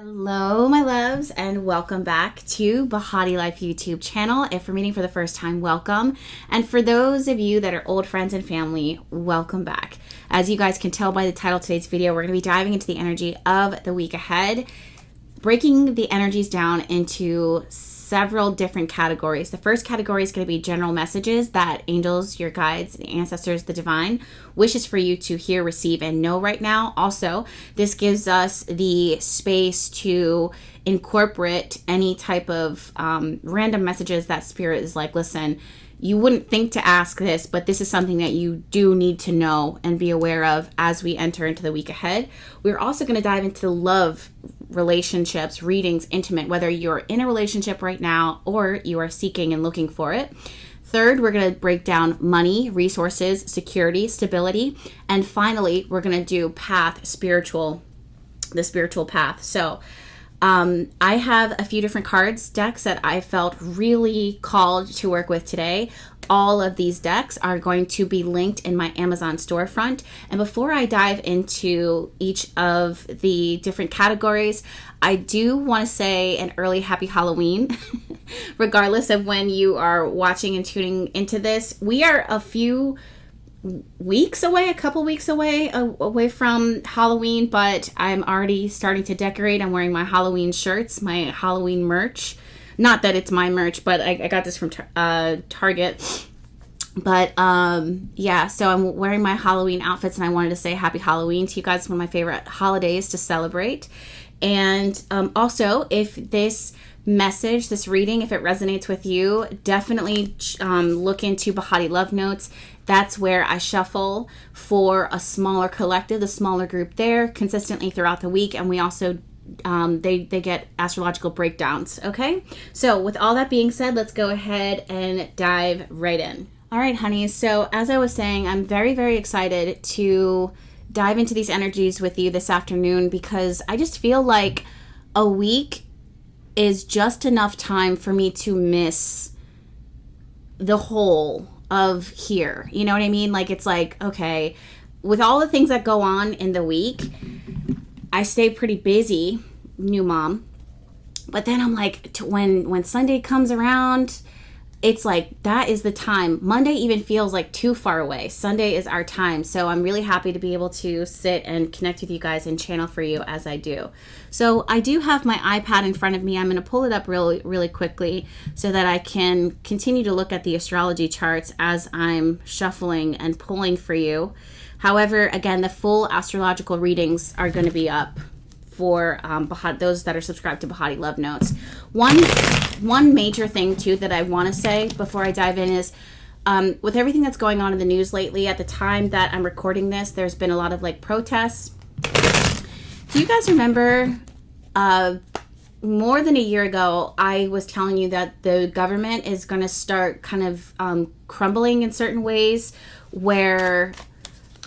Hello, my loves, and welcome back to BehatiLife YouTube channel. If we're meeting for the first time, welcome. And for those of you that are old friends and family, welcome back. As you guys can tell by the title of today's video, we're going to be diving into the energy of the week ahead, breaking the energies down into several different categories. The first category is going to be general messages that angels, your guides, the ancestors, the divine wishes for you to hear, receive, and know right now. Also, this gives us the space to incorporate any type of random messages that spirit is like, listen, you wouldn't think to ask this, but this is something that you do need to know and be aware of as we enter into the week ahead. We're also going to dive into love, relationships, readings, intimate, whether you're in a relationship right now or you are seeking and looking for it. Third, we're going to break down money, resources, security, stability. And finally, we're going to do path, the spiritual path. So I have a few different cards decks that I felt really called to work with today. All of these decks are going to be linked in my Amazon storefront. And before I dive into each of the different categories, I do want to say an early happy Halloween, regardless of when you are watching and tuning into this. We are a few weeks away, a couple weeks away from Halloween, but I'm already starting to decorate. I'm wearing my Halloween shirts, my Halloween merch. Not that it's my merch, but I got this from Target. But yeah, so I'm wearing my Halloween outfits, and I wanted to say happy Halloween to you guys. It's one of my favorite holidays to celebrate. And also, if this message, this reading, if it resonates with you, definitely look into Behati Love Notes. That's where I shuffle for a smaller collective, the smaller group there, consistently throughout the week. And we also, they get astrological breakdowns, okay? So with all that being said, let's go ahead and dive right in. All right, honeys. So as I was saying, I'm very, very excited to dive into these energies with you this afternoon because I just feel like a week is just enough time for me to miss the whole of here. You know what I mean? Like, it's like, okay, with all the things that go on in the week, I stay pretty busy, new mom. But then I'm like, when Sunday comes around, it's like, that is the time. Monday even feels like too far away. Sunday is our time. So I'm really happy to be able to sit and connect with you guys and channel for you as I do. So I do have my iPad in front of me. I'm going to pull it up really, really quickly so that I can continue to look at the astrology charts as I'm shuffling and pulling for you. However, again, the full astrological readings are going to be up for those that are subscribed to Behati Love Notes. One major thing, too, that I want to say before I dive in is with everything that's going on in the news lately, at the time that I'm recording this, there's been a lot of protests. Do you guys remember more than a year ago, I was telling you that the government is going to start kind of crumbling in certain ways where,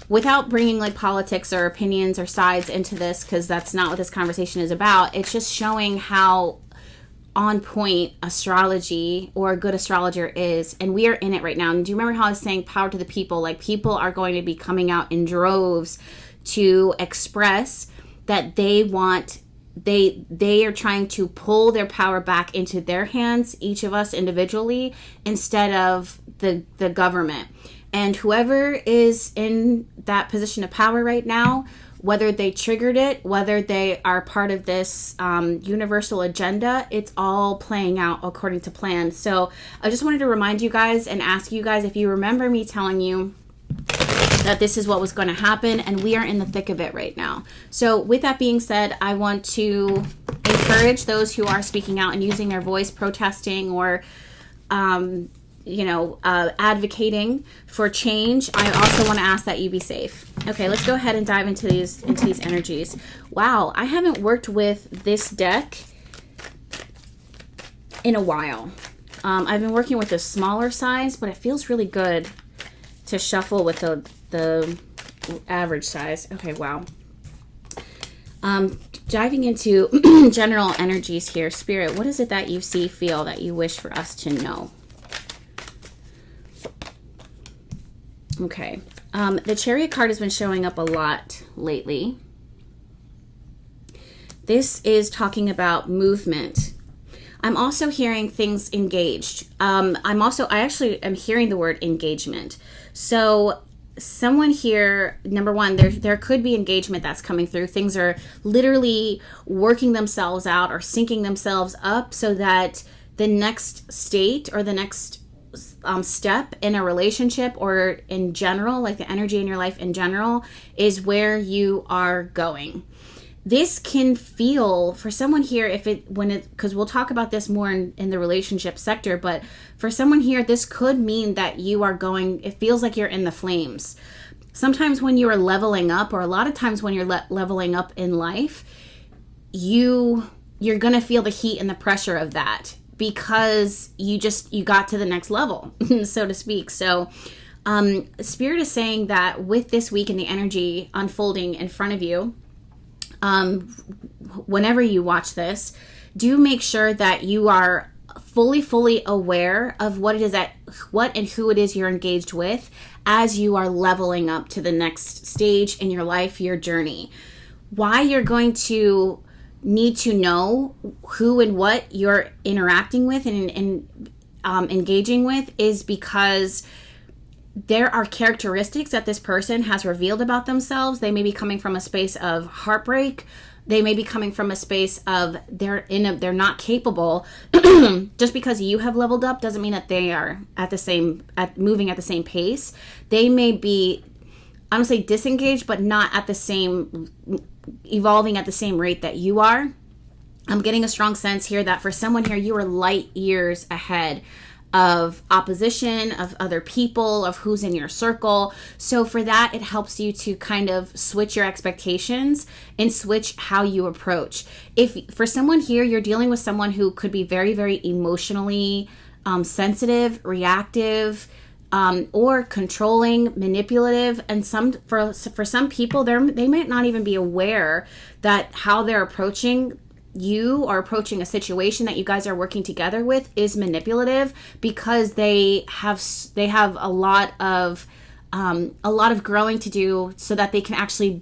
without bringing politics or opinions or sides into this, because that's not what this conversation is about, it's just showing how on point astrology or a good astrologer is, and we are in it right now. And do you remember how I was saying power to the people? Like, people are going to be coming out in droves to express that they are trying to pull their power back into their hands, each of us individually, instead of the government. And whoever is in that position of power right now, whether they triggered it, whether they are part of this universal agenda, it's all playing out according to plan. So I just wanted to remind you guys and ask you guys if you remember me telling you that this is what was going to happen, and we are in the thick of it right now. So with that being said, I want to encourage those who are speaking out and using their voice, protesting or advocating for change. I also want to ask that you be safe. Okay, let's go ahead and dive into these energies. Wow, I haven't worked with this deck in a while. I've been working with a smaller size, but it feels really good to shuffle with the average size. Okay, wow. Diving into general energies here. Spirit, what is it that you see, feel, that you wish for us to know? Okay. The Chariot card has been showing up a lot lately. This is talking about movement. I'm also hearing things engaged. I actually am hearing the word engagement. So someone here, number one, there could be engagement that's coming through. Things are literally working themselves out or syncing themselves up so that the next state or the next step in a relationship or in general, like the energy in your life in general, is where you are going. This can feel for someone here, because we'll talk about this more in the relationship sector, but for someone here, this could mean that you are going, it feels like you're in the flames. Sometimes when you are leveling up, or a lot of times when you're leveling up in life, you're going to feel the heat and the pressure of that because you got to the next level, so to speak. So Spirit is saying that with this week and the energy unfolding in front of you, whenever you watch this, do make sure that you are fully aware of what and who it is you're engaged with as you are leveling up to the next stage in your life, your journey. Why you're going to need to know who and what you're interacting with and engaging with is because there are characteristics that this person has revealed about themselves. They may be coming from a space of heartbreak. They may be coming from a space of they're not capable. Just because you have leveled up doesn't mean that they are moving at the same pace. They may be, I don't say disengaged, but not at the same, evolving at the same rate that you are. I'm getting a strong sense here that for someone here, you are light years ahead of opposition, of other people, of who's in your circle. So for that, it helps you to kind of switch your expectations and switch how you approach. If for someone here, you're dealing with someone who could be very, very emotionally sensitive, reactive, or controlling, manipulative, and for some people, they might not even be aware that how they're approaching you or approaching a situation that you guys are working together with is manipulative, because they have a lot of growing to do so that they can actually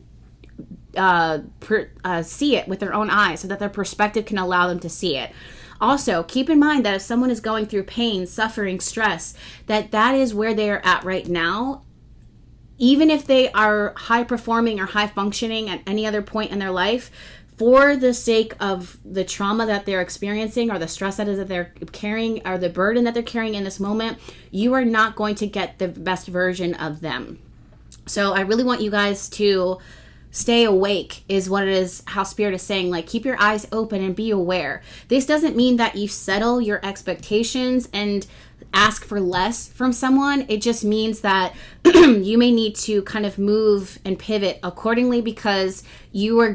see it with their own eyes, so that their perspective can allow them to see it. Also, keep in mind that if someone is going through pain, suffering, stress, that is where they are at right now. Even if they are high performing or high functioning at any other point in their life, for the sake of the trauma that they're experiencing or the stress that they're carrying or the burden that they're carrying in this moment, you are not going to get the best version of them. So I really want you guys to stay awake is what it is, how Spirit is saying, like, keep your eyes open and be aware. This doesn't mean that you settle your expectations and ask for less from someone. It just means that you may need to kind of move and pivot accordingly, because you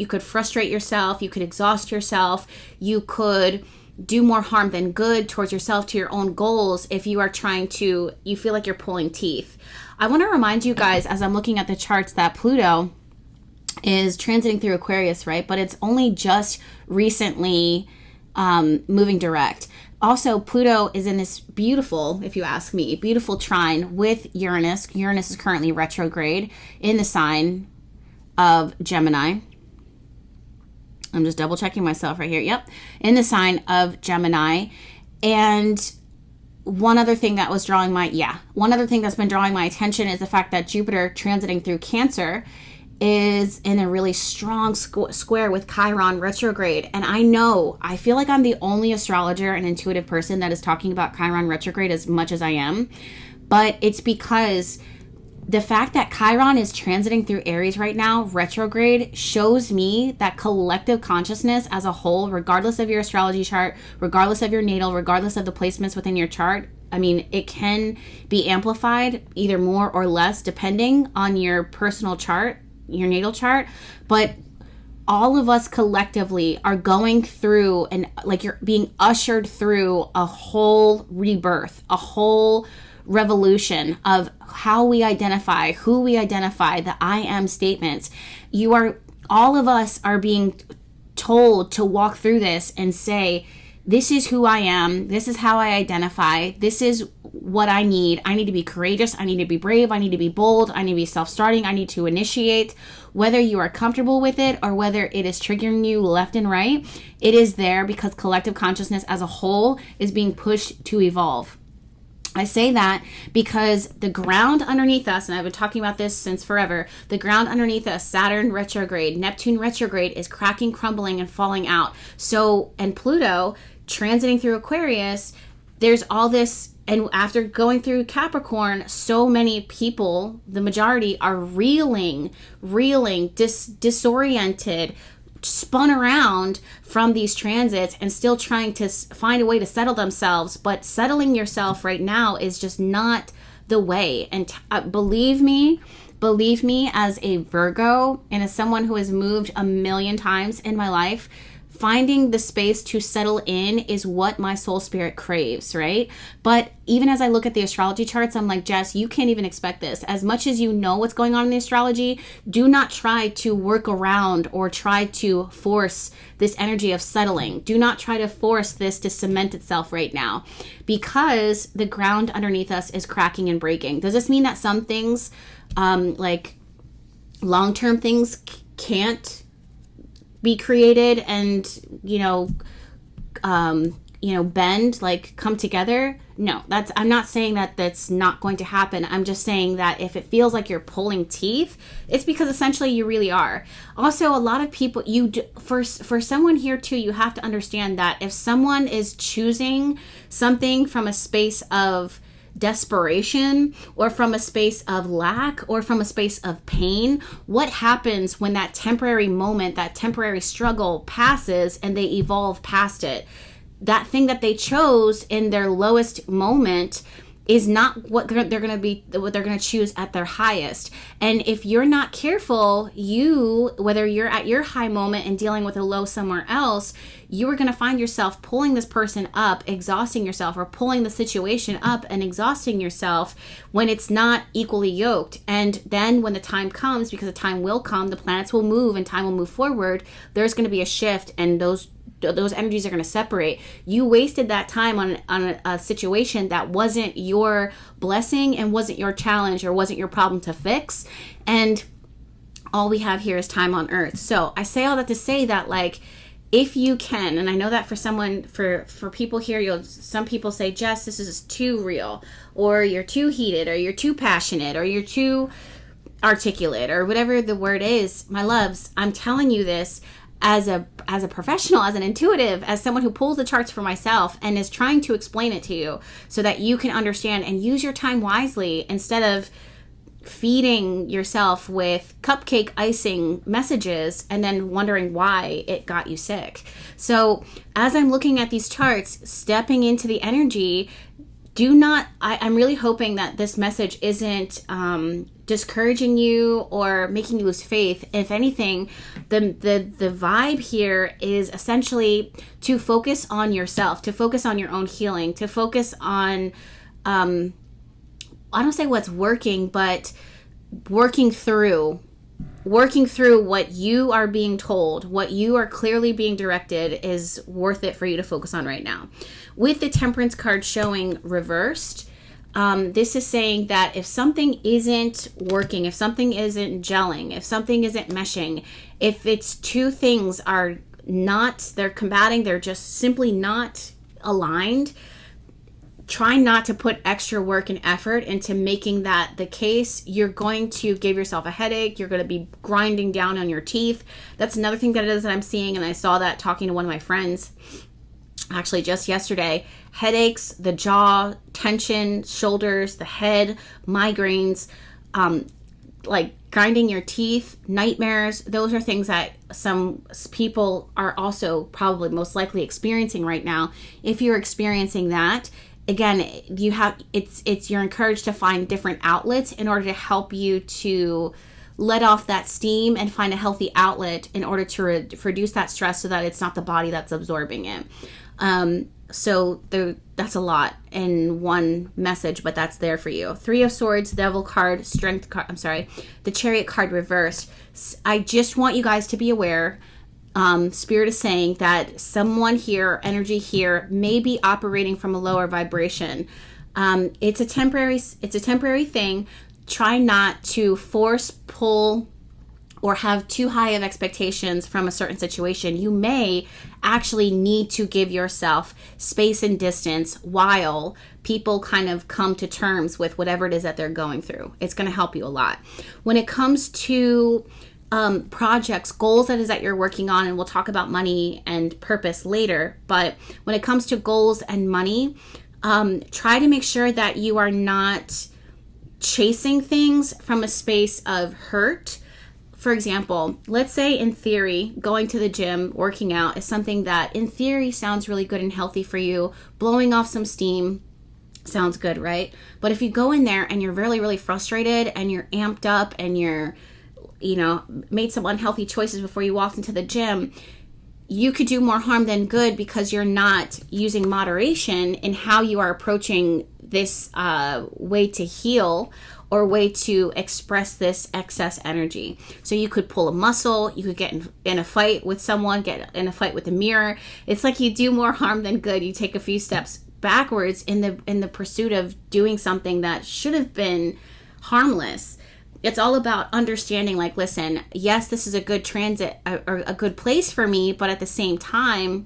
could frustrate yourself, you could exhaust yourself, you could do more harm than good towards yourself, to your own goals, if you feel like you're pulling teeth. I want to remind you guys, as I'm looking at the charts, that Pluto is transiting through Aquarius, right? But it's only just recently moving direct. Also, Pluto is in this beautiful, if you ask me, beautiful trine with Uranus. Uranus is currently retrograde in the sign of Gemini. I'm just double checking myself right here. Yep. In the sign of Gemini. And one other thing that's been drawing my attention is the fact that Jupiter transiting through Cancer is in a really strong square with Chiron retrograde. And I feel like I'm the only astrologer and intuitive person that is talking about Chiron retrograde as much as I am. But it's because the fact that Chiron is transiting through Aries right now, retrograde, shows me that collective consciousness as a whole, regardless of your astrology chart, regardless of your natal, regardless of the placements within your chart, I mean, it can be amplified either more or less depending on your personal chart, your natal chart. But all of us collectively are going through, and like, you're being ushered through a whole rebirth, a whole revolution of how we identify, who we identify, the I am statements. All of us are being told to walk through this and say, this is who I am, this is how I identify, this is what I need. I need to be courageous. I need to be brave. I need to be bold. I need to be self-starting. I need to initiate. Whether you are comfortable with it or whether it is triggering you left and right, it is there because collective consciousness as a whole is being pushed to evolve. I say that because the ground underneath us, and I've been talking about this since forever, the ground underneath us, Saturn retrograde, Neptune retrograde, is cracking, crumbling, and falling out. So, and Pluto transiting through Aquarius, there's all this, and after going through Capricorn, so many people, the majority, are reeling, disoriented, spun around from these transits and still trying to find a way to settle themselves. But settling yourself right now is just not the way. And believe me, as a Virgo and as someone who has moved a million times in my life, finding the space to settle in is what my soul spirit craves, right? But even as I look at the astrology charts, I'm like, Jess, you can't even expect this. As much as you know what's going on in the astrology, do not try to work around or try to force this energy of settling. Do not try to force this to cement itself right now, because the ground underneath us is cracking and breaking. Does this mean that some things, like long-term things, can't be created and, bend, like come together? No, I'm not saying that that's not going to happen. I'm just saying that if it feels like you're pulling teeth, it's because essentially you really are. Also, a lot of people, for someone here too, you have to understand that if someone is choosing something from a space of desperation or from a space of lack or from a space of pain, what happens when that temporary moment, that temporary struggle passes and they evolve past it? That thing that they chose in their lowest moment is not what they're going to choose at their highest. And if you're not careful, whether you're at your high moment and dealing with a low somewhere else, you are going to find yourself pulling this person up, exhausting yourself, or pulling the situation up and exhausting yourself when it's not equally yoked. And then when the time comes, because the time will come, the planets will move and time will move forward, there's going to be a shift, and those energies are going to separate. You wasted that time on a situation that wasn't your blessing and wasn't your challenge or wasn't your problem to fix. And all we have here is time on earth. So I say all that to say that, like, if you can, and I know that for people here, some people say, Jess, this is too real, or you're too heated, or you're too passionate, or you're too articulate, or whatever the word is. My loves, I'm telling you this as a professional, as an intuitive, as someone who pulls the charts for myself and is trying to explain it to you so that you can understand and use your time wisely instead of feeding yourself with cupcake icing messages and then wondering why it got you sick. So as I'm looking at these charts, stepping into the energy, I'm really hoping that this message isn't discouraging you or making you lose faith. If anything, the vibe here is essentially to focus on yourself, to focus on your own healing, to focus on, I don't say what's working, but working through what you are being told, what you are clearly being directed is worth it for you to focus on right now. With the Temperance card showing reversed, this is saying that if something isn't working, if something isn't gelling, if something isn't meshing, if it's two things are not, they're combating, they're just simply not aligned, try not to put extra work and effort into making that the case. You're going to give yourself a headache. You're going to be grinding down on your teeth. That's another thing that it is that I'm seeing, and I saw that talking to one of my friends actually just yesterday. Headaches, the jaw, tension, shoulders, the head, migraines, like grinding your teeth, nightmares. Those are things that some people are also probably most likely experiencing right now. If you're experiencing that, again, you're encouraged to find different outlets in order to help you to let off that steam and find a healthy outlet in order to reduce that stress so that it's not the body that's absorbing it. That's a lot in one message, but that's there for you. 3 of Swords, Devil card, Strength card, the Chariot card reversed. I just want you guys to be aware. Spirit is saying that someone here, energy here, may be operating from a lower vibration. It's a temporary thing. Try not to force, pull, or have too high of expectations from a certain situation. You may actually need to give yourself space and distance while people kind of come to terms with whatever it is that they're going through. It's going to help you a lot. When it comes to projects, goals that you're working on, and we'll talk about money and purpose later, but when it comes to goals and money, try to make sure that you are not chasing things from a space of hurt. For example, let's say in theory, going to the gym, working out is something that in theory sounds really good and healthy for you. Blowing off some steam sounds good, right? But if you go in there and you're really, really frustrated and you're amped up and you're, made some unhealthy choices before you walked into the gym, you could do more harm than good because you're not using moderation in how you are approaching this way to heal or way to express this excess energy. So you could pull a muscle, you could get in a fight with someone, get in a fight with the mirror. It's like you do more harm than good. You take a few steps backwards in the pursuit of doing something that should have been harmless. It's all about understanding, like, listen, yes, this is a good transit or a good place for me, but at the same time,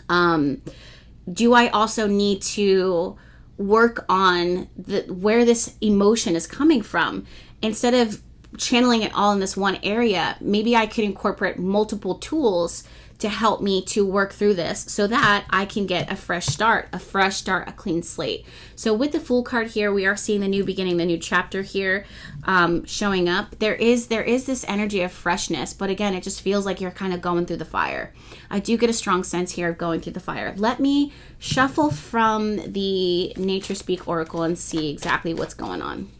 do I also need to work on where this emotion is coming from? Instead of channeling it all in this one area, maybe I could incorporate multiple tools to help me to work through this so that I can get a fresh start, a clean slate. So with the Fool card here, we are seeing the new beginning, the new chapter here showing up. There is this energy of freshness, but again, it just feels like you're kind of going through the fire. I do get a strong sense here of going through the fire. Let me shuffle from the Nature Speak Oracle and see exactly what's going on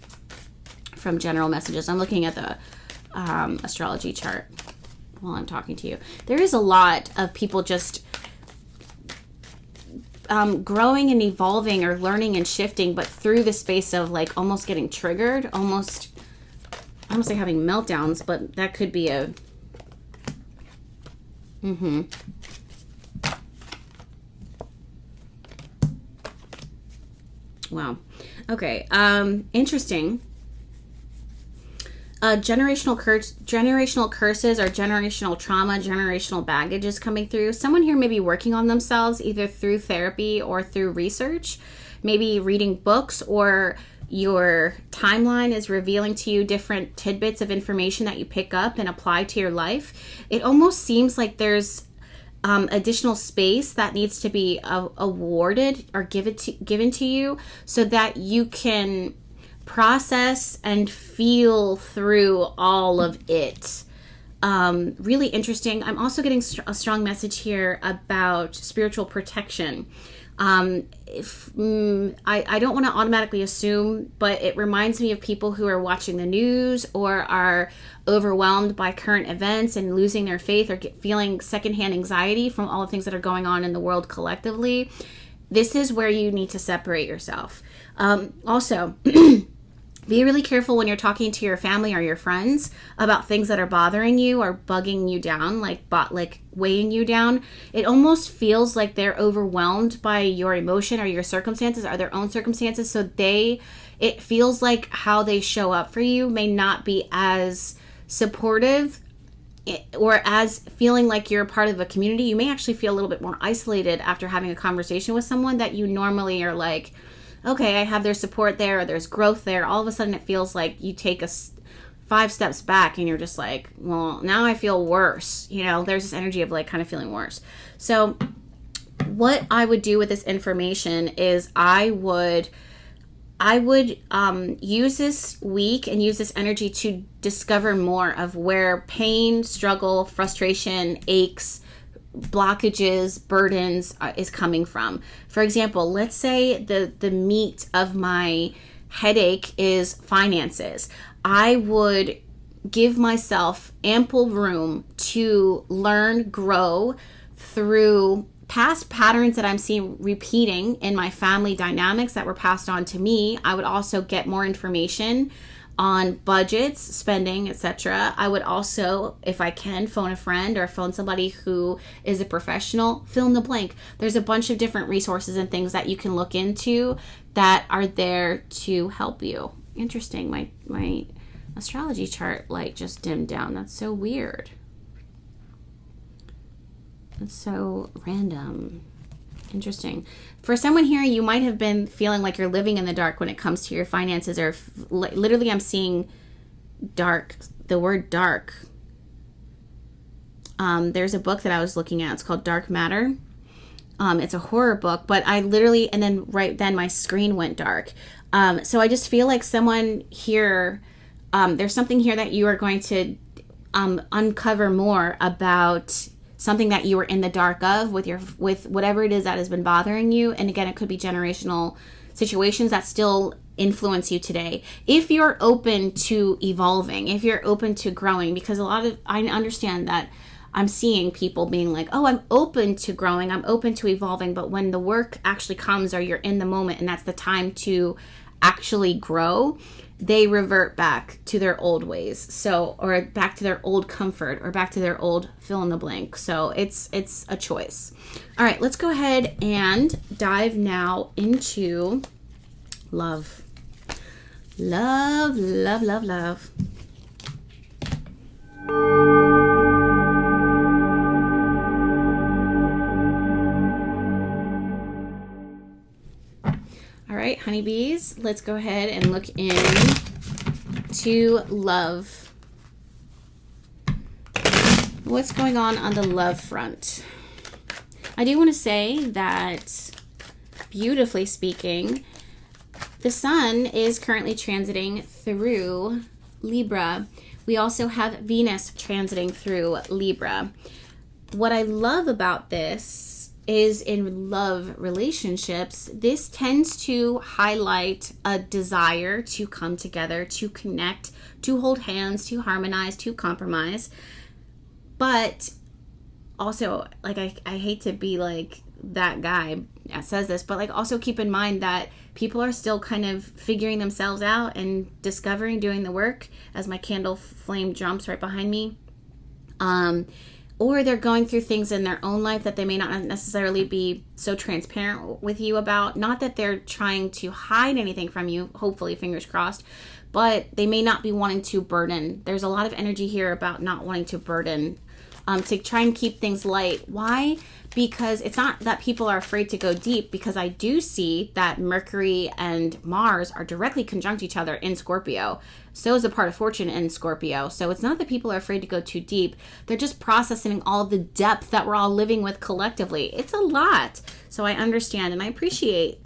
from general messages. I'm looking at the astrology chart while I'm talking to you. There is a lot of people just growing and evolving or learning and shifting, but through the space of like almost getting triggered, almost like having meltdowns, but that could be a wow. Okay. Interesting. Generational curses or generational trauma, generational baggage is coming through. Someone here may be working on themselves either through therapy or through research, maybe reading books, or your timeline is revealing to you different tidbits of information that you pick up and apply to your life. It almost seems like there's additional space that needs to be awarded or given to you so that you can process and feel through all of it. Really interesting. I'm also getting a strong message here about spiritual protection. I don't want to automatically assume, but it reminds me of people who are watching the news or are overwhelmed by current events and losing their faith or feeling secondhand anxiety from all the things that are going on in the world collectively. This is where you need to separate yourself. Also, be really careful when you're talking to your family or your friends about things that are bothering you or bugging you down, like weighing you down. It almost feels like they're overwhelmed by your emotion or your circumstances or their own circumstances. So it feels like how they show up for you may not be as supportive or as feeling like you're a part of a community. You may actually feel a little bit more isolated after having a conversation with someone that you normally are like, okay, I have their support there, or there's growth there. All of a sudden it feels like you take 5 steps back and you're just like, well, now I feel worse. There's this energy of like kind of feeling worse. So what I would do with this information is I would use this week and use this energy to discover more of where pain, struggle, frustration, aches, blockages, burdens is coming from. For example, let's say the meat of my headache is finances. I would give myself ample room to learn, grow through past patterns that I'm seeing repeating in my family dynamics that were passed on to me. I would also get more information on budgets, spending, etc. I would also, if I can, phone a friend or phone somebody who is a professional, fill in the blank. There's a bunch of different resources and things that you can look into that are there to help you. Interesting. My astrology chart light just dimmed down. That's so weird. That's so random. Interesting. For someone here, you might have been feeling like you're living in the dark when it comes to your finances, or literally I'm seeing dark, the word dark. There's a book that I was looking at. It's called Dark Matter. It's a horror book, but I literally, and then right then my screen went dark. So I just feel like someone here, there's something here that you are going to uncover more about something that you were in the dark of with whatever it is that has been bothering you. And again, it could be generational situations that still influence you today. If you're open to evolving, if you're open to growing, because I understand that I'm seeing people being like, oh, I'm open to growing, I'm open to evolving. But when the work actually comes, or you're in the moment and that's the time to actually grow, they revert back to their old ways. So, or back to their old comfort, or back to their old fill in the blank. So it's a choice. All right, let's go ahead and dive now into love. Love, love, love, love. All right, honeybees, let's go ahead and look into love. What's going on the love front? I do want to say that, beautifully speaking, the sun is currently transiting through Libra. We also have Venus transiting through Libra. What I love about this is in love relationships, this tends to highlight a desire to come together, to connect, to hold hands, to harmonize, to compromise. But also, like, I hate to be like that guy that says this, but like also keep in mind that people are still kind of figuring themselves out and discovering, doing the work, as my candle flame jumps right behind me. Or they're going through things in their own life that they may not necessarily be so transparent with you about. Not that they're trying to hide anything from you, hopefully, fingers crossed, but they may not be wanting to burden. There's a lot of energy here about not wanting to burden, to try and keep things light. Why? Because it's not that people are afraid to go deep, because I do see that Mercury and Mars are directly conjunct each other in Scorpio. So is a part of fortune in Scorpio. So it's not that people are afraid to go too deep. They're just processing all the depth that we're all living with collectively. It's a lot. So I understand and I appreciate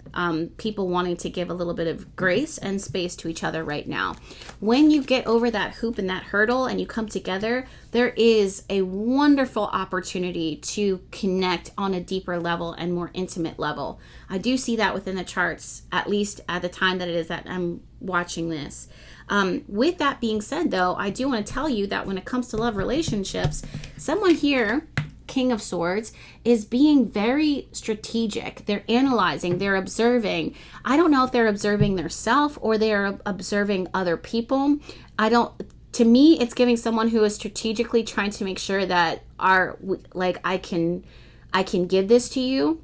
people wanting to give a little bit of grace and space to each other right now. When you get over that hoop and that hurdle and you come together, there is a wonderful opportunity to connect on a deeper level and more intimate level. I do see that within the charts, at least at the time that it is that I'm watching this. With that being said, though, I do want to tell you that when it comes to love relationships, someone here, King of Swords, is being very strategic. They're analyzing, they're observing. I don't know if they're observing themselves or they're observing other people. To me, it's giving someone who is strategically trying to make sure that I can give this to you.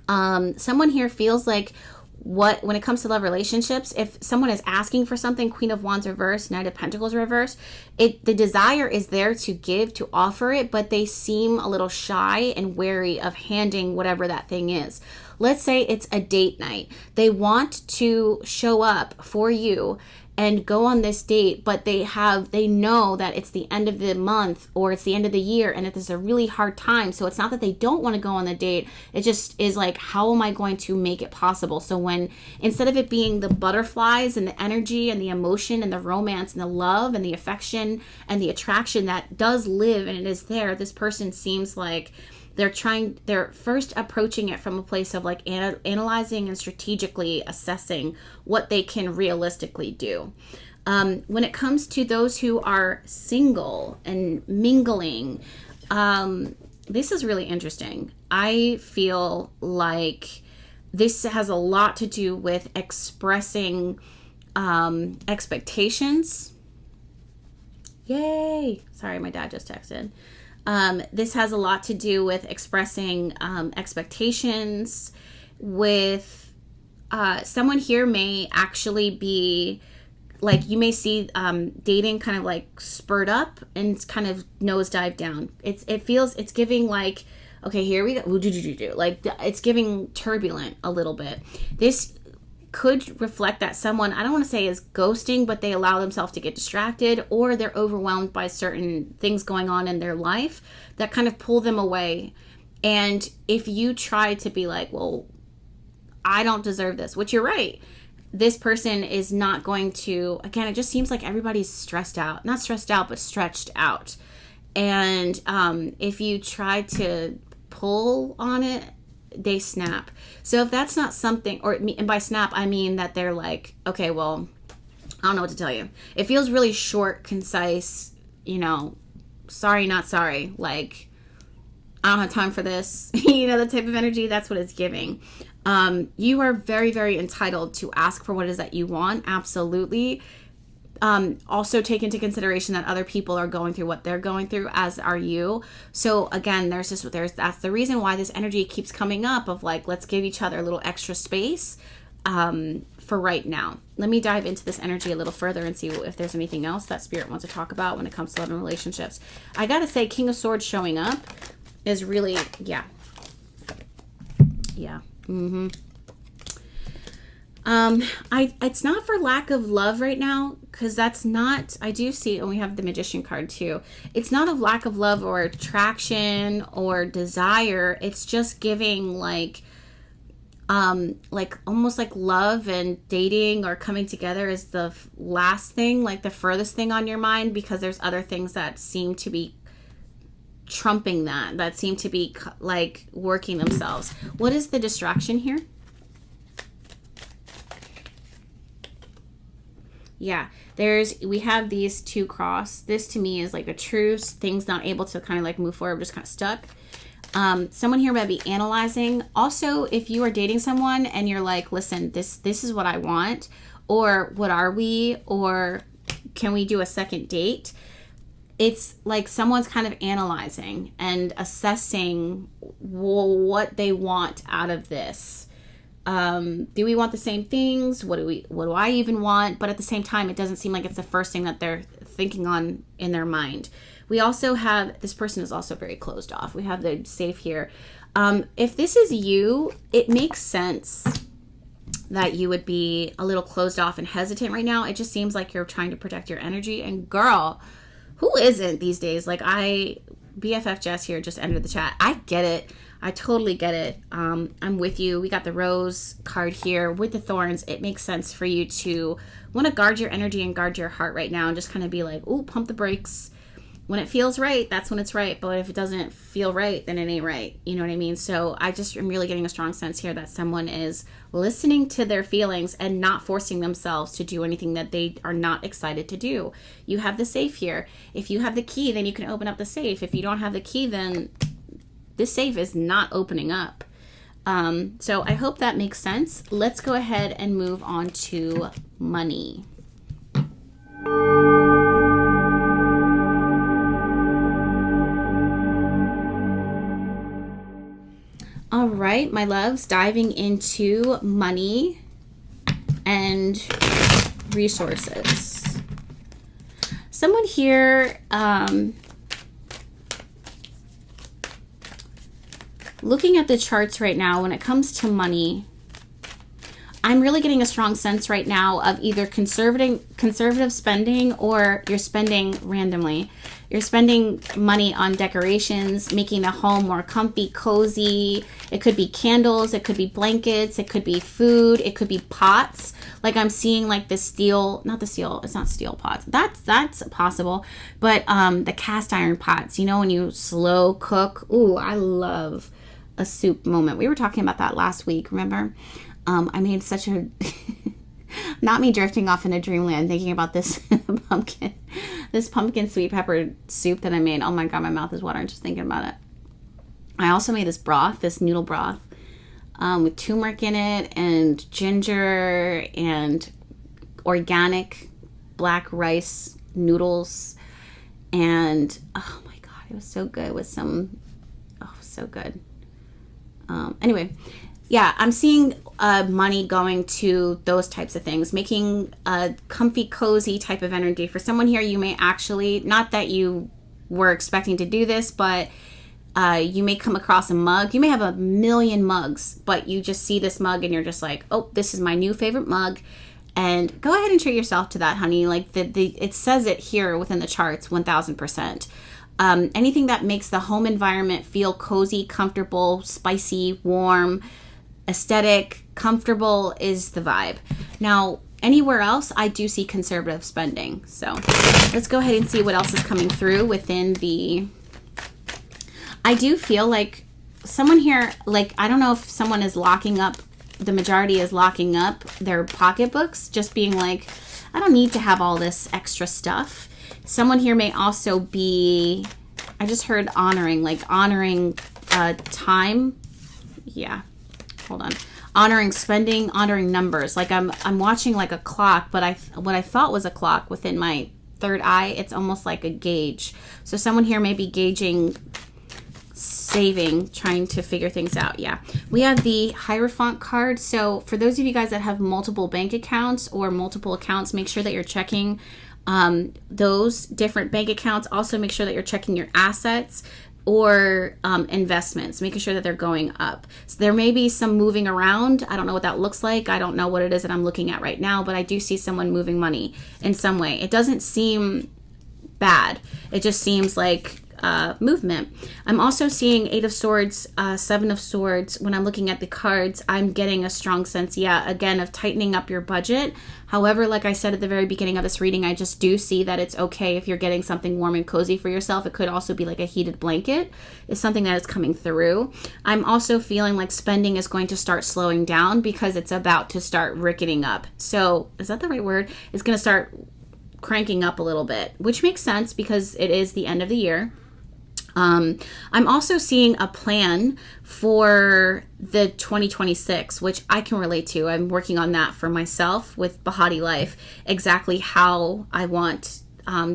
Someone here feels like when it comes to love relationships, if someone is asking for something, Queen of Wands reverse, Knight of Pentacles reverse, the desire is there to give, to offer it, but they seem a little shy and wary of handing whatever that thing is. Let's say it's a date night. They want to show up for you and go on this date, but they know that it's the end of the month or it's the end of the year and it is a really hard time. So it's not that they don't want to go on the date. It just is like, how am I going to make it possible? So when, instead of it being the butterflies and the energy and the emotion and the romance and the love and the affection and the attraction that does live and it is there, this person seems like they're first approaching it from a place of like analyzing and strategically assessing what they can realistically do. When it comes to those who are single and mingling, this is really interesting. I feel like this has a lot to do with expressing expectations. Yay. Sorry, my dad just texted. This has a lot to do with expressing expectations with someone here may actually be like, you may see dating kind of like spurred up and kind of nosedive down. It's giving like, okay, here we go. Like it's giving turbulent a little bit. This could reflect that someone, I don't want to say is ghosting, but they allow themselves to get distracted, or they're overwhelmed by certain things going on in their life that kind of pull them away. And if you try to be like, well, I don't deserve this, which you're right, this person is not going to, again, it just seems like everybody's stressed out, not stressed out, but stretched out. And if you try to pull on it, they snap. So if that's not something, and by snap, I mean that they're like, okay, well, I don't know what to tell you. It feels really short, concise, sorry, not sorry. Like, I don't have time for this. The type of energy, that's what it's giving. You are very, very entitled to ask for what it is that you want. Absolutely. Also take into consideration that other people are going through what they're going through, as are you. So again, that's the reason why this energy keeps coming up of like, let's give each other a little extra space for right now. Let me dive into this energy a little further and see if there's anything else that Spirit wants to talk about when it comes to love and relationships. I gotta say, King of Swords showing up is really, yeah. Mm-hmm. It's not for lack of love right now, because that's not, I do see, and we have the Magician card too. It's not of lack of love or attraction or desire. It's just giving like almost like love and dating or coming together is the last thing, like the furthest thing on your mind, because there's other things that seem to be trumping that seem to be like working themselves. What is the distraction here? Yeah, we have these two cross. This to me is like a truce, things not able to kind of like move forward, just kind of stuck. Someone here might be analyzing. Also, if you are dating someone and you're like, listen, this is what I want, or what are we, or can we do a second date? It's like someone's kind of analyzing and assessing what they want out of this. Do we want the same things? What do I even want? But at the same time, it doesn't seem like it's the first thing that they're thinking on in their mind. We also have, this person is also very closed off. We have the safe here. If this is you, it makes sense that you would be a little closed off and hesitant right now. It just seems like you're trying to protect your energy. And girl, who isn't these days? Like BFF Jess here just entered the chat. I get it. I totally get it. I'm with you. We got the Rose card here with the thorns. It makes sense for you to want to guard your energy and guard your heart right now and just kind of be like, ooh, pump the brakes. When it feels right, that's when it's right. But if it doesn't feel right, then it ain't right. You know what I mean? So I just am really getting a strong sense here that someone is listening to their feelings and not forcing themselves to do anything that they are not excited to do. You have the safe here. If you have the key, then you can open up the safe. If you don't have the key, then this safe is not opening up. So I hope that makes sense. Let's go ahead and move on to money. All right, my loves, diving into money and resources. Someone here, looking at the charts right now, when it comes to money, I'm really getting a strong sense right now of either conservative spending, or you're spending randomly. You're spending money on decorations, making the home more comfy, cozy. It could be candles, it could be blankets, it could be food, it could be pots. Like I'm seeing like it's not steel pots. That's possible. But the cast iron pots, when you slow cook. Ooh, I love a soup moment. We were talking about that last week, remember? I made such a not me drifting off into dreamland thinking about this pumpkin sweet pepper soup that I made. Oh my god, my mouth is watering just thinking about it. I also made this noodle broth with turmeric in it and ginger and organic black rice noodles. And, oh my God, it was so good with some, so good. Anyway, yeah, I'm seeing money going to those types of things, making a comfy, cozy type of energy. For someone here, you may actually, not that you were expecting to do this, but you may come across a mug. You may have a million mugs, but you just see this mug and you're just like, oh, this is my new favorite mug. And go ahead and treat yourself to that, honey. Like it says it here within the charts, 1000%. Anything that makes the home environment feel cozy, comfortable, spicy, warm, aesthetic, comfortable is the vibe. Now, anywhere else, I do see conservative spending. So let's go ahead and see what else is coming through within the... I do feel like someone here, like, I don't know if someone is locking up, the majority is locking up their pocketbooks, just being like, I don't need to have all this extra stuff. Someone here may also be, I just heard honoring time. Yeah, hold on. Honoring spending, honoring numbers. Like I'm watching like a clock, but what I thought was a clock within my third eye, it's almost like a gauge. So someone here may be gauging saving, trying to figure things out. Yeah, we have the Hierophant card. So for those of you guys that have multiple bank accounts or multiple accounts, make sure that you're checking those different bank accounts. Also make sure that you're checking your assets or investments, making sure that they're going up. So there may be some moving around. I don't know what that looks like. I don't know what it is that I'm looking at right now, but I do see someone moving money in some way. It doesn't seem bad. It just seems like movement. I'm also seeing 8 of Swords, 7 of Swords. When I'm looking at the cards, I'm getting a strong sense, again, of tightening up your budget. However, like I said at the very beginning of this reading, I just do see that it's okay if you're getting something warm and cozy for yourself. It could also be like a heated blanket is something that is coming through. I'm also feeling like spending is going to start slowing down because it's about to start ricketing up. So is that the right word? It's going to start cranking up a little bit, which makes sense because it is the end of the year. I'm also seeing a plan for the 2026, which I can relate to. I'm working on that for myself with BehatiLife, exactly how I want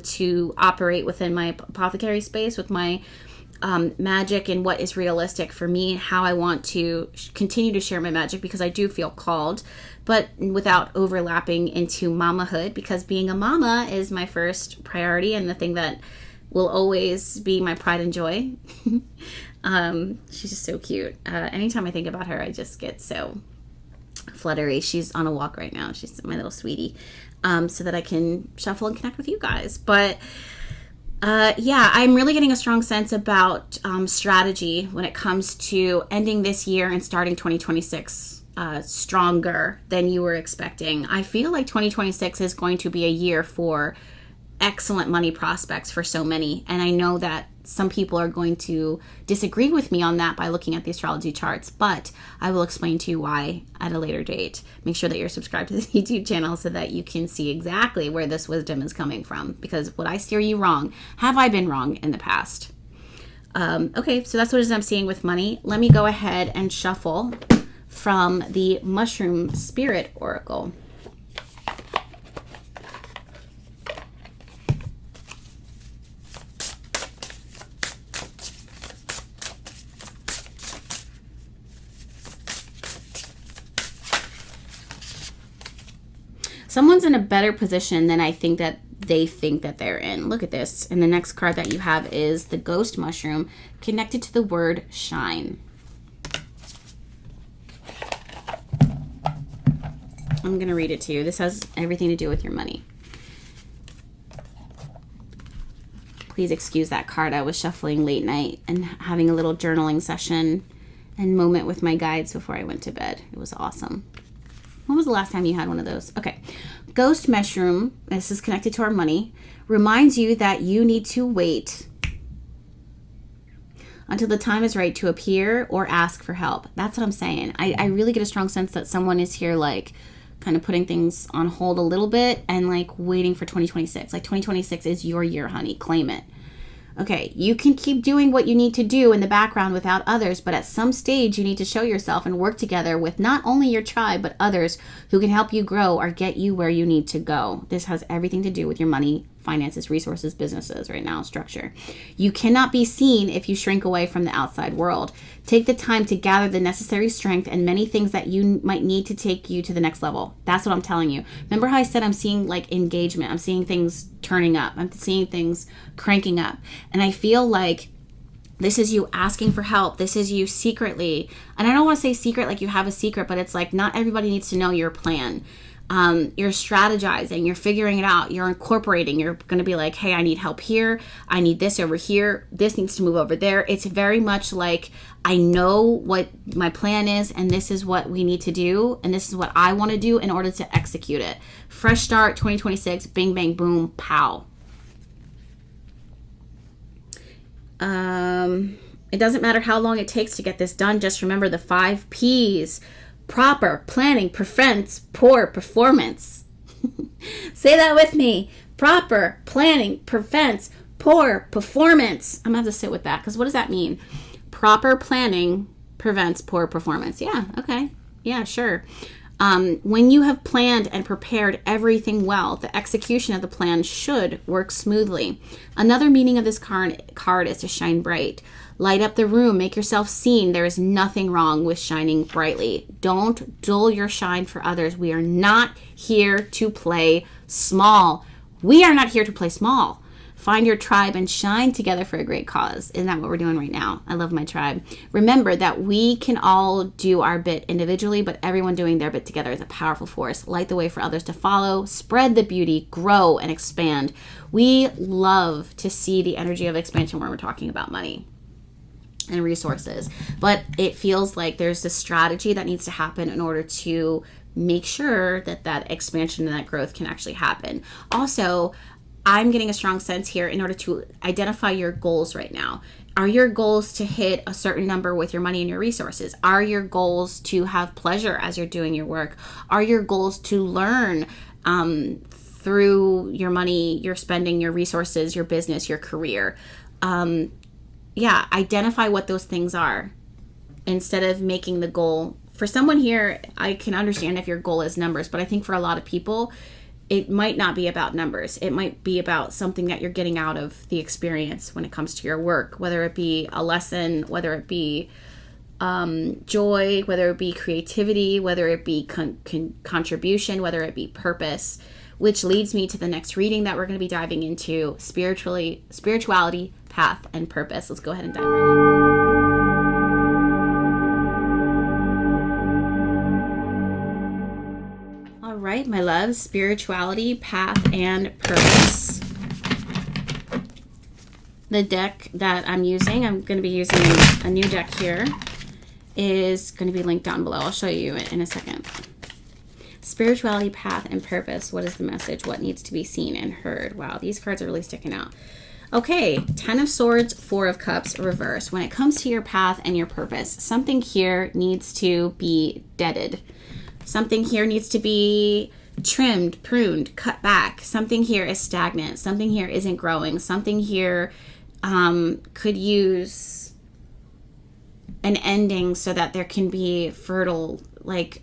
to operate within my apothecary space with my magic and what is realistic for me, how I want to continue to share my magic because I do feel called, but without overlapping into mamahood, because being a mama is my first priority and the thing that will always be my pride and joy. She's just so cute. Anytime I think about her, I just get so fluttery. She's on a walk right now. She's my little sweetie. So that I can shuffle and connect with you guys. But I'm really getting a strong sense about strategy when it comes to ending this year and starting 2026 stronger than you were expecting. I feel like 2026 is going to be a year for excellent money prospects for so many. And I know that some people are going to disagree with me on that by looking at the astrology charts, but I will explain to you why at a later date. Make sure that you're subscribed to the YouTube channel so that you can see exactly where this wisdom is coming from, because would I steer you wrong? Have I been wrong in the past? Okay, so that's what it is I'm seeing with money. Let me go ahead and shuffle from the Mushroom Spirit Oracle. Someone's in a better position than I think that they think that they're in. Look at this. And the next card that you have is the Ghost Mushroom connected to the word shine. I'm going to read it to you. This has everything to do with your money. Please excuse that card. I was shuffling late night and having a little journaling session and moment with my guides before I went to bed. It was awesome. When was the last time you had one of those? Okay. Ghost Mushroom, this is connected to our money, reminds you that you need to wait until the time is right to appear or ask for help. That's what I'm saying. I really get a strong sense that someone is here like kind of putting things on hold a little bit and like waiting for 2026. Like 2026 is your year, honey. Claim it. Okay, you can keep doing what you need to do in the background without others, but at some stage you need to show yourself and work together with not only your tribe, but others who can help you grow or get you where you need to go. This has everything to do with your money, finances, resources, businesses right now, structure. You cannot be seen if you shrink away from the outside world. Take the time to gather the necessary strength and many things that you might need to take you to the next level. That's what I'm telling you. Remember how I said I'm seeing like engagement. I'm seeing things turning up. I'm seeing things cranking up. And I feel like this is you asking for help. This is you secretly, and I don't want to say secret like you have a secret, but it's like not everybody needs to know your plan. You're strategizing, you're figuring it out, you're incorporating, you're going to be like, hey, I need help here. I need this over here. This needs to move over there. It's very much like, I know what my plan is and this is what we need to do. And this is what I want to do in order to execute it. Fresh start, 2026, bing, bang, boom, pow. It doesn't matter how long it takes to get this done. Just remember the 5 P's. Proper planning prevents poor performance. Say that with me. Proper planning prevents poor performance. I'm going to have to sit with that because what does that mean? Proper planning prevents poor performance. Yeah, okay. Yeah, sure. When you have planned and prepared everything well, the execution of the plan should work smoothly. Another meaning of this card is to shine bright. Light up the room. Make yourself seen. There is nothing wrong with shining brightly. Don't dull your shine for others. We are not here to play small. We are not here to play small. Find your tribe and shine together for a great cause. Isn't that what we're doing right now? I love my tribe. Remember that we can all do our bit individually, but everyone doing their bit together is a powerful force. Light the way for others to follow. Spread the beauty. Grow and expand. We love to see the energy of expansion when we're talking about money and resources, but it feels like there's this strategy that needs to happen in order to make sure that that expansion and that growth can actually happen. Also, I'm getting a strong sense here in order to identify your goals right now. Are your goals to hit a certain number with your money and your resources? Are your goals to have pleasure as you're doing your work? Are your goals to learn through your money, your spending, your resources, your business, your career? Yeah, identify what those things are instead of making the goal. For someone here, I can understand if your goal is numbers, but I think for a lot of people, it might not be about numbers. It might be about something that you're getting out of the experience when it comes to your work, whether it be a lesson, whether it be joy, whether it be creativity, whether it be contribution, whether it be purpose, which leads me to the next reading that we're going to be diving into, spirituality, path, and purpose. Let's go ahead and dive right in. All right, my loves, spirituality, path, and purpose. The deck that I'm using, I'm going to be using a new deck here, is going to be linked down below. I'll show you it in a second. Spirituality, path, and purpose. What is the message? What needs to be seen and heard? Wow, these cards are really sticking out. Okay, 10 of Swords, 4 of Cups, reverse. When it comes to your path and your purpose, something here needs to be deaded. Something here needs to be trimmed, pruned, cut back. Something here is stagnant. Something here isn't growing. Something here could use an ending so that there can be fertile, like,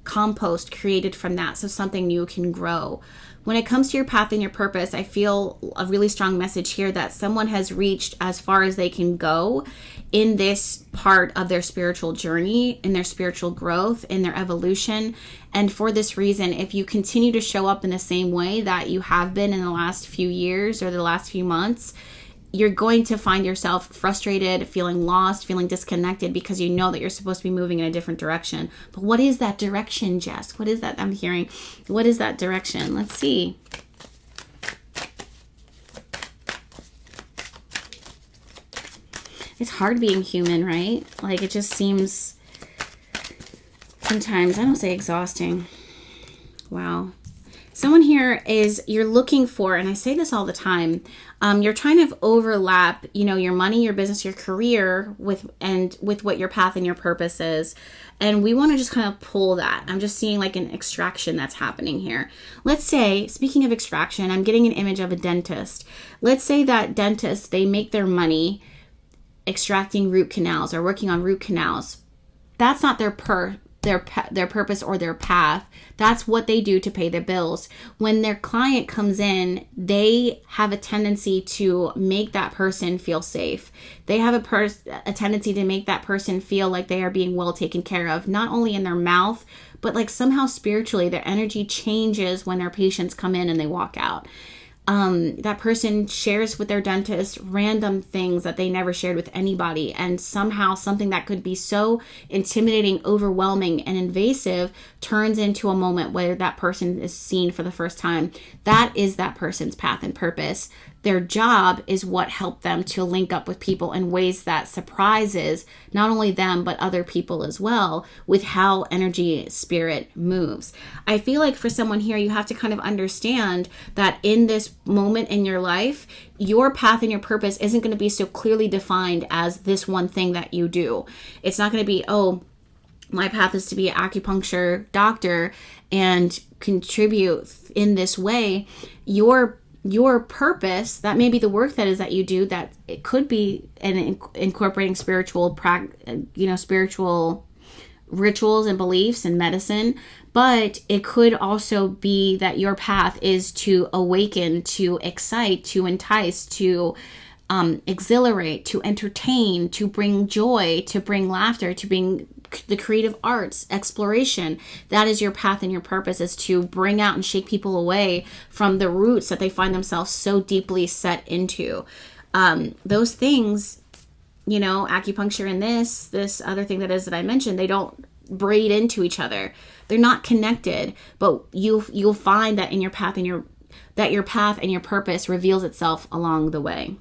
compost created from that so something new can grow. When it comes to your path and your purpose, I feel a really strong message here that someone has reached as far as they can go in this part of their spiritual journey, in their spiritual growth, in their evolution. And for this reason, if you continue to show up in the same way that you have been in the last few years or the last few months, you're going to find yourself frustrated, feeling lost, feeling disconnected because you know that you're supposed to be moving in a different direction. But what is that direction, Jess? What is that I'm hearing? What is that direction? Let's see. It's hard being human, right? Like, it just seems sometimes, I don't say exhausting. Wow. Someone here is, you're looking for, and I say this all the time, you're trying to overlap, your money, your business, your career with what your path and your purpose is. And we want to just kind of pull that. I'm just seeing like an extraction that's happening here. Let's say, speaking of extraction, I'm getting an image of a dentist. Let's say that dentists, they make their money extracting root canals or working on root canals. That's not their purpose or their path. That's what they do to pay their bills. When their client comes in, they have a tendency to make that person feel safe. They have a tendency to make that person feel like they are being well taken care of, not only in their mouth, but like somehow spiritually, their energy changes when their patients come in and they walk out. That person shares with their dentist random things that they never shared with anybody. And somehow something that could be so intimidating, overwhelming, and invasive turns into a moment where that person is seen for the first time. That is that person's path and purpose. Their job is what helped them to link up with people in ways that surprises not only them, but other people as well, with how energy spirit moves. I feel like for someone here, you have to kind of understand that in this moment in your life, your path and your purpose isn't going to be so clearly defined as this one thing that you do. It's not going to be, oh, my path is to be an acupuncture doctor and contribute in this way. Your purpose, that may be the work that is that you do, that it could be incorporating spiritual rituals and beliefs and medicine, but it could also be that your path is to awaken, to excite, to entice, to exhilarate, to entertain, to bring joy, to bring laughter, to bring the creative arts, exploration. That is your path and your purpose, is to bring out and shake people away from the roots that they find themselves so deeply set into. Those things, acupuncture and this other thing that I mentioned, they don't braid into each other. They're not connected, but you'll find that in your path and your path and your purpose reveals itself along the way.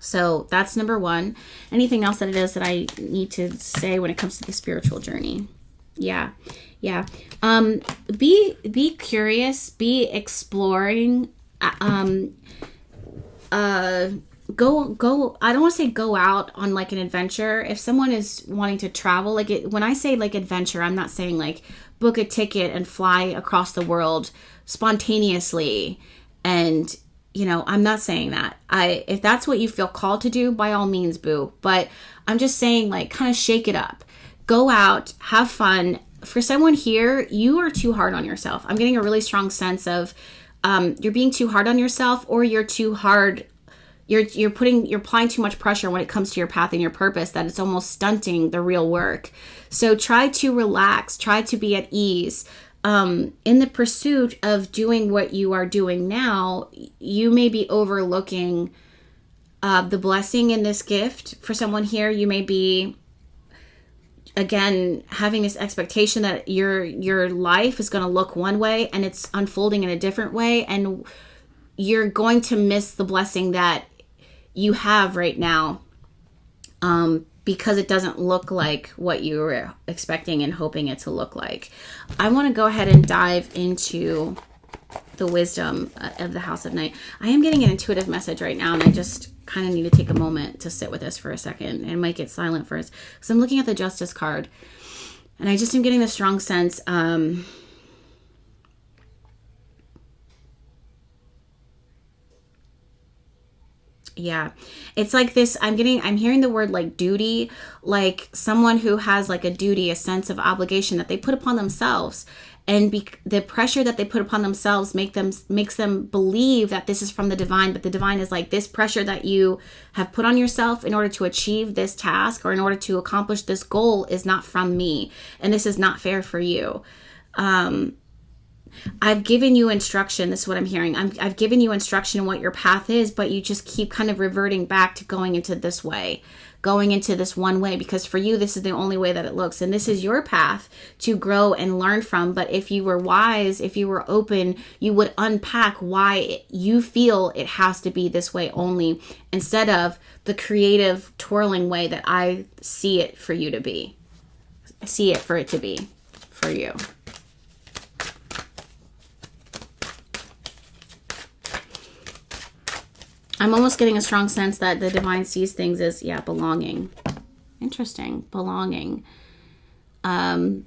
So that's number one. Anything else that it is that I need to say when it comes to the spiritual journey? Yeah. Be curious, be exploring. Go. I don't want to say go out on like an adventure. If someone is wanting to travel, when I say like adventure, I'm not saying like book a ticket and fly across the world spontaneously and I'm not saying that. If that's what you feel called to do, by all means, boo. But I'm just saying, like, kind of shake it up. Go out, have fun. For someone here, you are too hard on yourself. I'm getting a really strong sense of you're being too hard on yourself, or you're too hard. You're applying too much pressure when it comes to your path and your purpose, that it's almost stunting the real work. So try to relax. Try to be at ease. In the pursuit of doing what you are doing now, you may be overlooking the blessing in this gift. For someone here, you may be, again, having this expectation that your life is going to look one way and it's unfolding in a different way, and you're going to miss the blessing that you have right now because it doesn't look like what you were expecting and hoping it to look like. I want to go ahead and dive into the wisdom of the House of Night. I am getting an intuitive message right now, and I just kind of need to take a moment to sit with this for a second and might get silent first. because I'm looking at the Justice card, and I just am getting the strong sense yeah, it's like this. I'm hearing the word like duty, like someone who has like a duty, a sense of obligation that they put upon themselves, and the pressure that they put upon themselves makes them believe that this is from the divine. But the divine is like, this pressure that you have put on yourself in order to achieve this task or in order to accomplish this goal is not from me, and this is not fair for you. I've given you instruction. This is what I'm hearing. I've given you instruction on what your path is, but you just keep kind of reverting back to going into this way, going into this one way, because for you, this is the only way that it looks. And this is your path to grow and learn from. But if you were wise, if you were open, you would unpack why you feel it has to be this way only, instead of the creative, twirling way that I see it for you to be. I see it for it to be for you. I'm almost getting a strong sense that the divine sees things as, yeah, belonging. Interesting. Belonging. I'm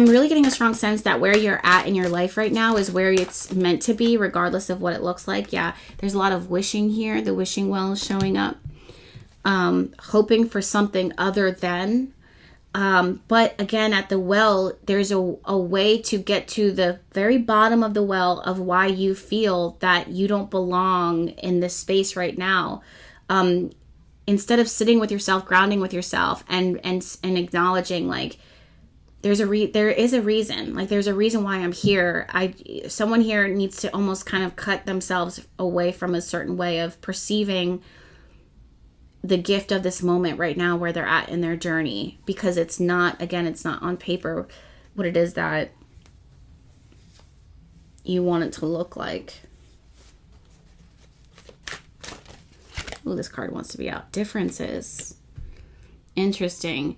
really getting a strong sense that where you're at in your life right now is where it's meant to be, regardless of what it looks like. Yeah, there's a lot of wishing here. The wishing well is showing up. Hoping for something other than. But again, at the well, there's a way to get to the very bottom of the well of why you feel that you don't belong in this space right now. Instead of sitting with yourself, grounding with yourself, and acknowledging, like, there is a reason. Like, there's a reason why I'm here. Someone here needs to almost kind of cut themselves away from a certain way of perceiving the gift of this moment right now where they're at in their journey, because it's not on paper what it is that you want it to look like. Oh, this card wants to be out. Differences. Interesting.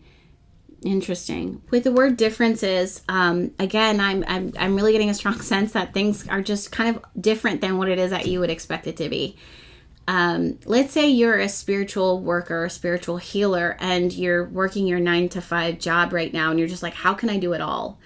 With the word differences, again, I'm really getting a strong sense that things are just kind of different than what it is that you would expect it to be. Let's say you're a spiritual worker, a spiritual healer, and you're working your 9-to-5 job right now, and you're just like, how can I do it all?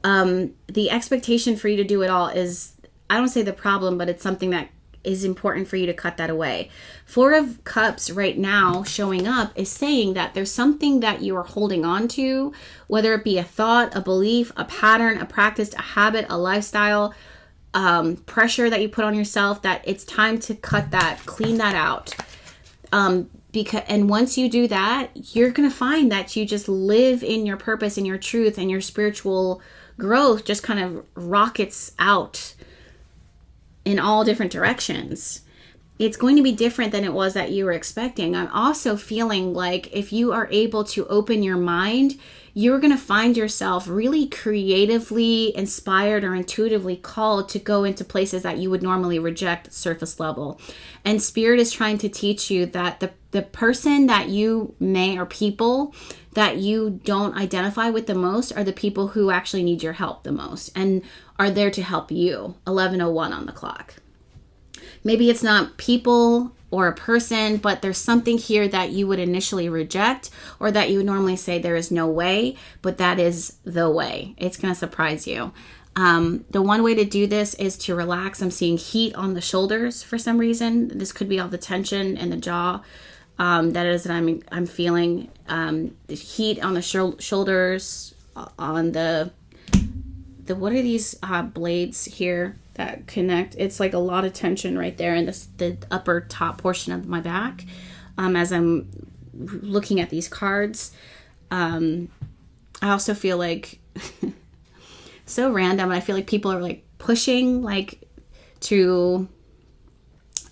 The expectation for you to do it all is, I don't say the problem, but it's something that is important for you to cut that away. Four of Cups right now showing up is saying that there's something that you are holding on to, whether it be a thought, a belief, a pattern, a practice, a habit, a lifestyle, pressure that you put on yourself, that it's time to cut that, clean that out. And once you do that, you're going to find that you just live in your purpose and your truth, and your spiritual growth just kind of rockets out in all different directions. It's going to be different than it was that you were expecting. I'm also feeling like if you are able to open your mind, you're going to find yourself really creatively inspired or intuitively called to go into places that you would normally reject surface level. And Spirit is trying to teach you that the person that you may, or people that you don't identify with the most, are the people who actually need your help the most and are there to help you. 11:01 on the clock. Maybe it's not people or a person, but there's something here that you would initially reject, or that you would normally say there is no way, but that is the way. It's going to surprise you. The one way to do this is to relax. I'm seeing heat on the shoulders for some reason. This could be all the tension in the jaw. That is that I'm feeling. The heat on the shoulders, on the what are these blades here that connect? It's like a lot of tension right there in the upper top portion of my back. As I'm looking at these cards, I also feel like so random. I feel like people are like pushing like to.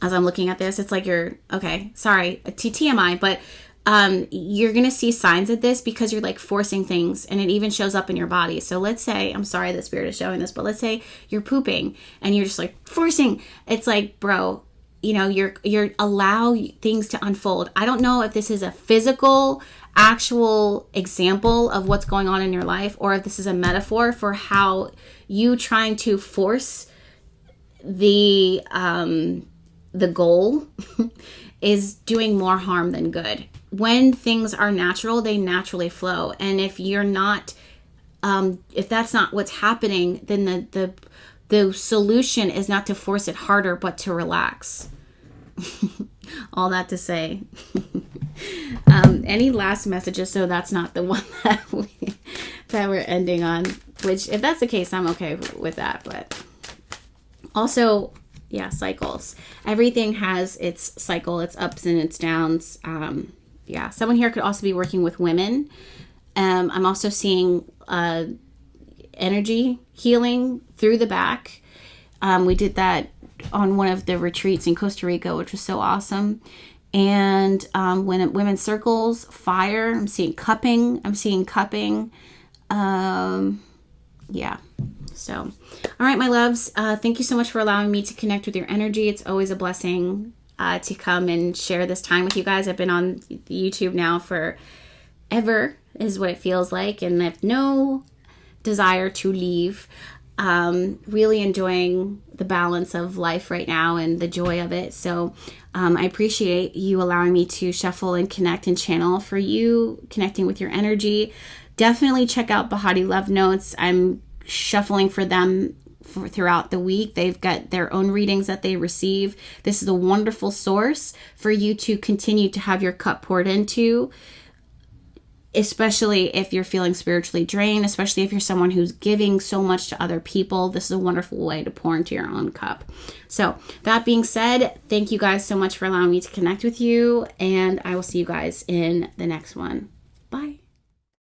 As I'm looking at this, it's like sorry, TMI, but you're going to see signs of this because you're like forcing things, and it even shows up in your body. So let's say, I'm sorry that Spirit is showing this, but let's say you're pooping and you're just like forcing. It's like, bro, you're allow things to unfold. I don't know if this is a physical, actual example of what's going on in your life, or if this is a metaphor for how you trying to force the goal is doing more harm than good. When things are natural, they naturally flow. And if you're not, if that's not what's happening, then the solution is not to force it harder, but to relax. All that to say. Any last messages? So that's not the one that we're ending on, which if that's the case, I'm okay with that. But also, yeah, cycles. Everything has its cycle, its ups and its downs. Yeah, someone here could also be working with women. I'm also seeing energy healing through the back. We did that on one of the retreats in Costa Rica, which was so awesome. And when women's circles, fire, I'm seeing cupping. Yeah. So, all right, my loves, thank you so much for allowing me to connect with your energy. It's always a blessing to come and share this time with you guys. I've been on YouTube now for ever, is what it feels like, and I have no desire to leave. really enjoying the balance of life right now and the joy of it. So I appreciate you allowing me to shuffle and connect and channel for you, connecting with your energy. Definitely check out Behati Love Notes. I'm shuffling for them throughout the week. They've got their own readings that they receive. This is a wonderful source for you to continue to have your cup poured into, especially if you're feeling spiritually drained, especially if you're someone who's giving so much to other people. This is a wonderful way to pour into your own cup. So that being said, thank you guys so much for allowing me to connect with you, and I will see you guys in the next one. Bye.